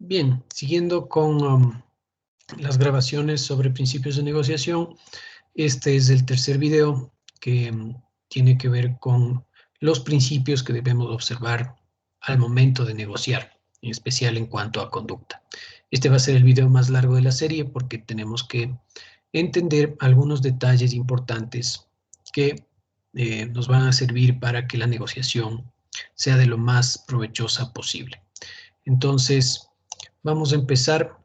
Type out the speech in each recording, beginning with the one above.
Bien, siguiendo con las grabaciones sobre principios de negociación, este es el tercer video que tiene que ver con los principios que debemos observar al momento de negociar, en especial en cuanto a conducta. Este va a ser el video más largo de la serie porque tenemos que entender algunos detalles importantes que nos van a servir para que la negociación sea de lo más provechosa posible. Entonces, vamos a empezar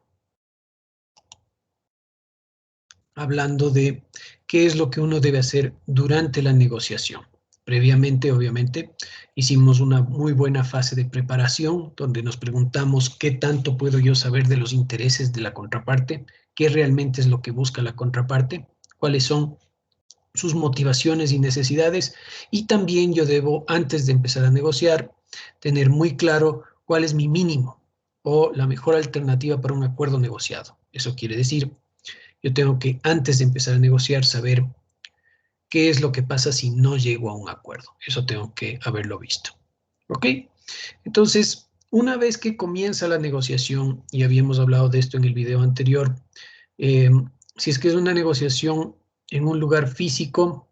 hablando de qué es lo que uno debe hacer durante la negociación. Previamente, obviamente, hicimos una muy buena fase de preparación donde nos preguntamos qué tanto puedo yo saber de los intereses de la contraparte, qué realmente es lo que busca la contraparte, cuáles son sus motivaciones y necesidades, y también yo debo, antes de empezar a negociar, tener muy claro cuál es mi mínimo o la mejor alternativa para un acuerdo negociado. Eso quiere decir, yo tengo que, antes de empezar a negociar, saber qué es lo que pasa si no llego a un acuerdo. Eso tengo que haberlo visto. ¿Ok? Entonces, una vez que comienza la negociación, y habíamos hablado de esto en el video anterior, si es que es una negociación en un lugar físico,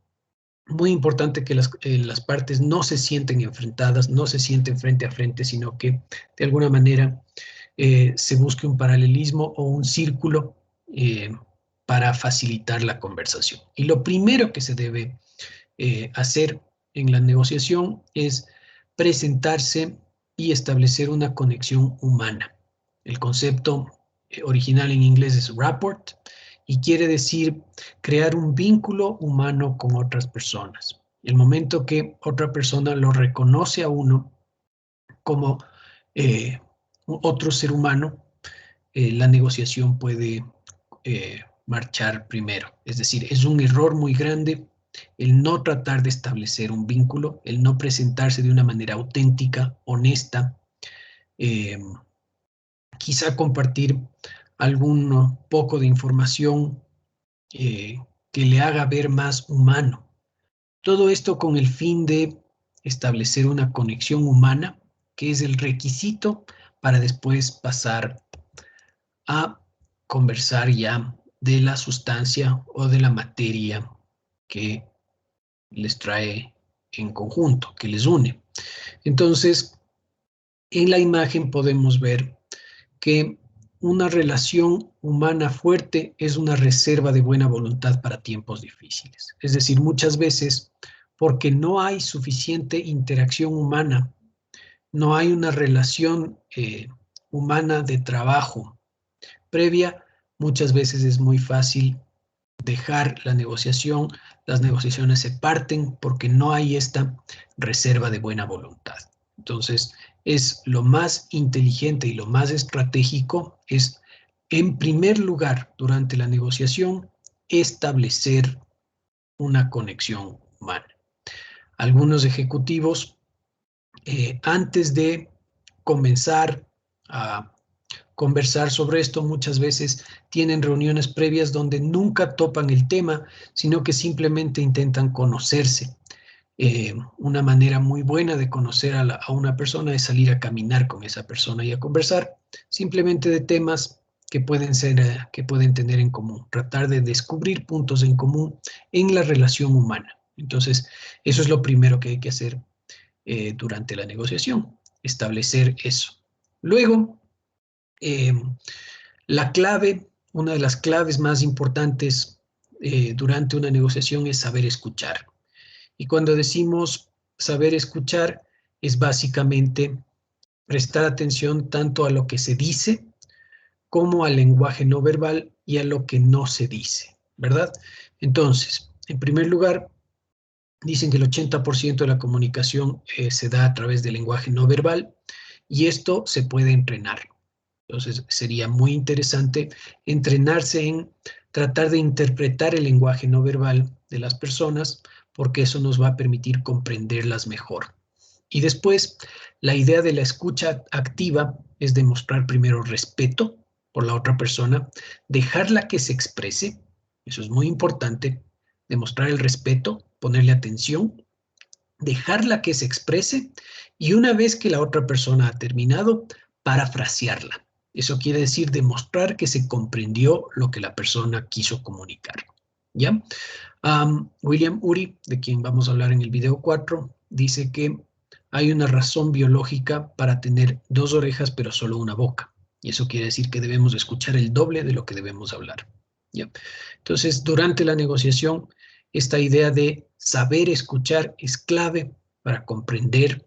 muy importante que las partes no se sienten enfrentadas, no se sienten frente a frente, sino que de alguna manera se busque un paralelismo o un círculo para facilitar la conversación. Y lo primero que se debe hacer en la negociación es presentarse y establecer una conexión humana. El concepto original en inglés es rapport y quiere decir crear un vínculo humano con otras personas. El momento que otra persona lo reconoce a uno como otro ser humano, la negociación puede marchar primero. Es decir, es un error muy grande el no tratar de establecer un vínculo, el no presentarse de una manera auténtica, honesta, eh, quizá compartir algún poco de información que le haga ver más humano. Todo esto con el fin de establecer una conexión humana, que es el requisito para después pasar a conversar ya de la sustancia o de la materia que les trae en conjunto, que les une. Entonces, en la imagen podemos ver que una relación humana fuerte es una reserva de buena voluntad para tiempos difíciles. Es decir, muchas veces, porque no hay suficiente interacción humana, no hay una relación humana de trabajo previa, muchas veces es muy fácil dejar la negociación, las negociaciones se parten porque no hay esta reserva de buena voluntad. Entonces, es lo más inteligente y lo más estratégico es, en primer lugar, durante la negociación, establecer una conexión humana. Algunos ejecutivos, antes de comenzar a conversar sobre esto, muchas veces tienen reuniones previas donde nunca topan el tema, sino que simplemente intentan conocerse. Una manera muy buena de conocer a una persona es salir a caminar con esa persona y a conversar simplemente de temas que pueden ser, que pueden tener en común, tratar de descubrir puntos en común en la relación humana. Entonces, eso es lo primero que hay que hacer durante la negociación, establecer eso. Luego, eh, la clave, una de las claves más importantes durante una negociación es saber escuchar. Y cuando decimos saber escuchar, es básicamente prestar atención tanto a lo que se dice como al lenguaje no verbal y a lo que no se dice, ¿verdad? Entonces, en primer lugar, dicen que el 80% de la comunicación se da a través del lenguaje no verbal y esto se puede entrenar. Entonces, sería muy interesante entrenarse en tratar de interpretar el lenguaje no verbal de las personas, porque eso nos va a permitir comprenderlas mejor. Y después, la idea de la escucha activa es demostrar primero respeto por la otra persona, dejarla que se exprese, eso es muy importante, demostrar el respeto, ponerle atención, dejarla que se exprese y una vez que la otra persona ha terminado, parafrasearla. Eso quiere decir demostrar que se comprendió lo que la persona quiso comunicar. ¿Ya? William Ury, de quien vamos a hablar en el video 4, dice que hay una razón biológica para tener 2 orejas pero solo una boca. Y eso quiere decir que debemos escuchar el doble de lo que debemos hablar. ¿Ya? Entonces, durante la negociación, esta idea de saber escuchar es clave para comprender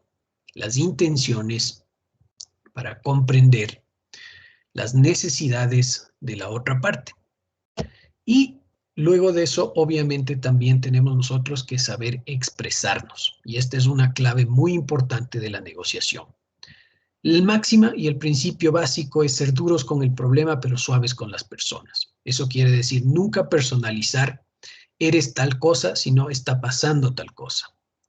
las intenciones, para comprender las necesidades de la otra parte. Y luego de eso, obviamente, también tenemos nosotros que saber expresarnos. Y esta es una clave muy importante de la negociación. El máxima y el principio básico es ser duros con el problema, pero suaves con las personas. Eso quiere decir nunca personalizar, eres tal cosa, sino está pasando tal cosa.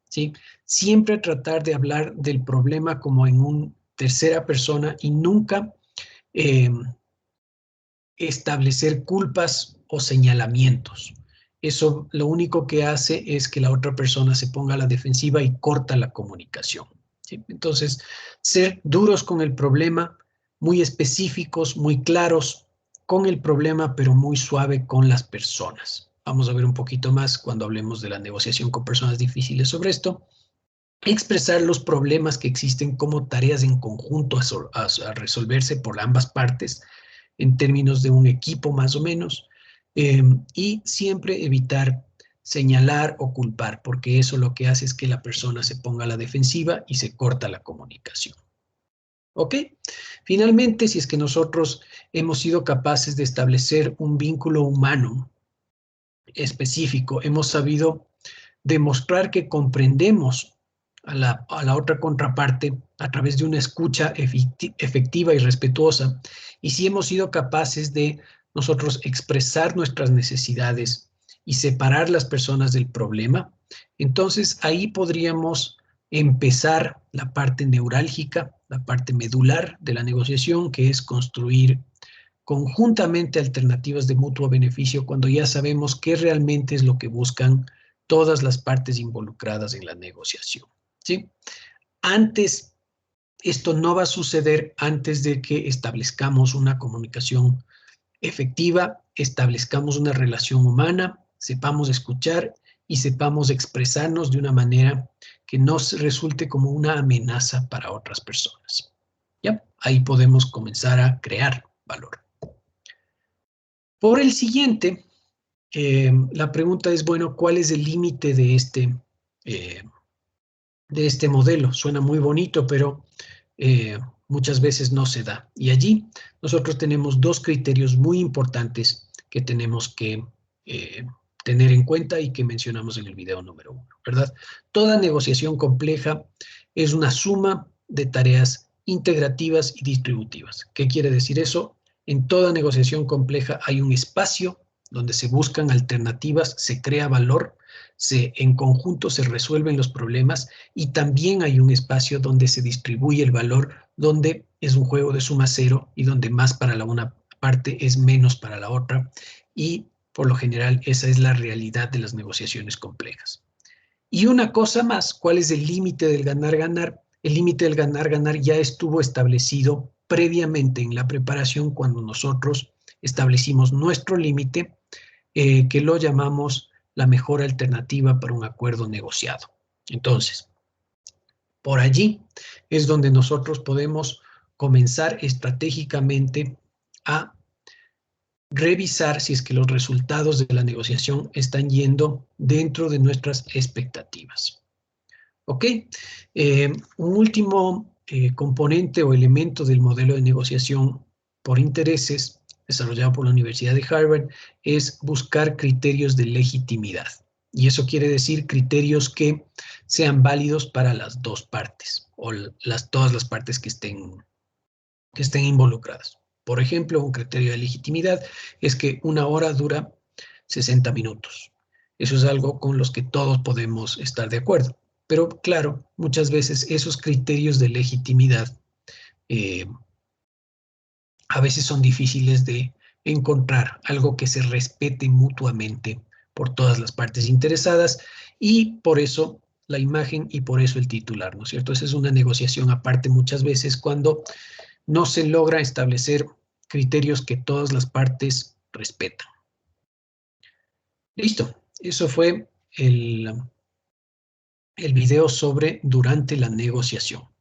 ¿Sí? Siempre tratar de hablar del problema como en una tercera persona y nunca establecer culpas o señalamientos. Eso lo único que hace es que la otra persona se ponga a la defensiva y corta la comunicación. ¿Sí? Entonces, ser duros con el problema, muy específicos, muy claros con el problema, pero muy suave con las personas. Vamos a ver un poquito más cuando hablemos de la negociación con personas difíciles sobre esto. Expresar los problemas que existen como tareas en conjunto a resolverse por ambas partes, en términos de un equipo más o menos, y siempre evitar señalar o culpar, porque eso lo que hace es que la persona se ponga a la defensiva y se corta la comunicación. ¿Ok? Finalmente, si es que nosotros hemos sido capaces de establecer un vínculo humano específico, hemos sabido demostrar que comprendemos a la otra contraparte a través de una escucha efectiva y respetuosa, y si hemos sido capaces de nosotros expresar nuestras necesidades y separar las personas del problema, entonces ahí podríamos empezar la parte neurálgica, la parte medular de la negociación, que es construir conjuntamente alternativas de mutuo beneficio cuando ya sabemos qué realmente es lo que buscan todas las partes involucradas en la negociación. ¿Sí? Antes, esto no va a suceder antes de que establezcamos una comunicación efectiva, establezcamos una relación humana, sepamos escuchar y sepamos expresarnos de una manera que no resulte como una amenaza para otras personas. ¿Ya? Ahí podemos comenzar a crear valor. Por el siguiente, la pregunta es, bueno, ¿cuál es el límite de este modelo? Suena muy bonito, pero muchas veces no se da. Y allí nosotros tenemos 2 criterios muy importantes que tenemos que tener en cuenta y que mencionamos en el video número 1, ¿verdad? Toda negociación compleja es una suma de tareas integrativas y distributivas. ¿Qué quiere decir eso? En toda negociación compleja hay un espacio donde se buscan alternativas, se crea valor, en conjunto se resuelven los problemas, y también hay un espacio donde se distribuye el valor, donde es un juego de suma cero y donde más para la una parte es menos para la otra, y por lo general esa es la realidad de las negociaciones complejas. Y una cosa más, ¿cuál es el límite del ganar-ganar? El límite del ganar-ganar ya estuvo establecido previamente en la preparación cuando nosotros establecimos nuestro límite, que lo llamamos la mejor alternativa para un acuerdo negociado. Entonces, por allí es donde nosotros podemos comenzar estratégicamente a revisar si es que los resultados de la negociación están yendo dentro de nuestras expectativas. ¿Ok? Un último componente o elemento del modelo de negociación por intereses desarrollado por la Universidad de Harvard es buscar criterios de legitimidad. Y eso quiere decir criterios que sean válidos para las 2 partes o todas las partes que estén involucradas. Por ejemplo, un criterio de legitimidad es que 1 hora dura 60 minutos. Eso es algo con los que todos podemos estar de acuerdo. Pero claro, muchas veces esos criterios de legitimidad a veces son difíciles de encontrar, algo que se respete mutuamente por todas las partes interesadas, y por eso la imagen y por eso el titular, ¿no es cierto? Esa es una negociación aparte muchas veces cuando no se logra establecer criterios que todas las partes respetan. Listo, eso fue el video sobre durante la negociación.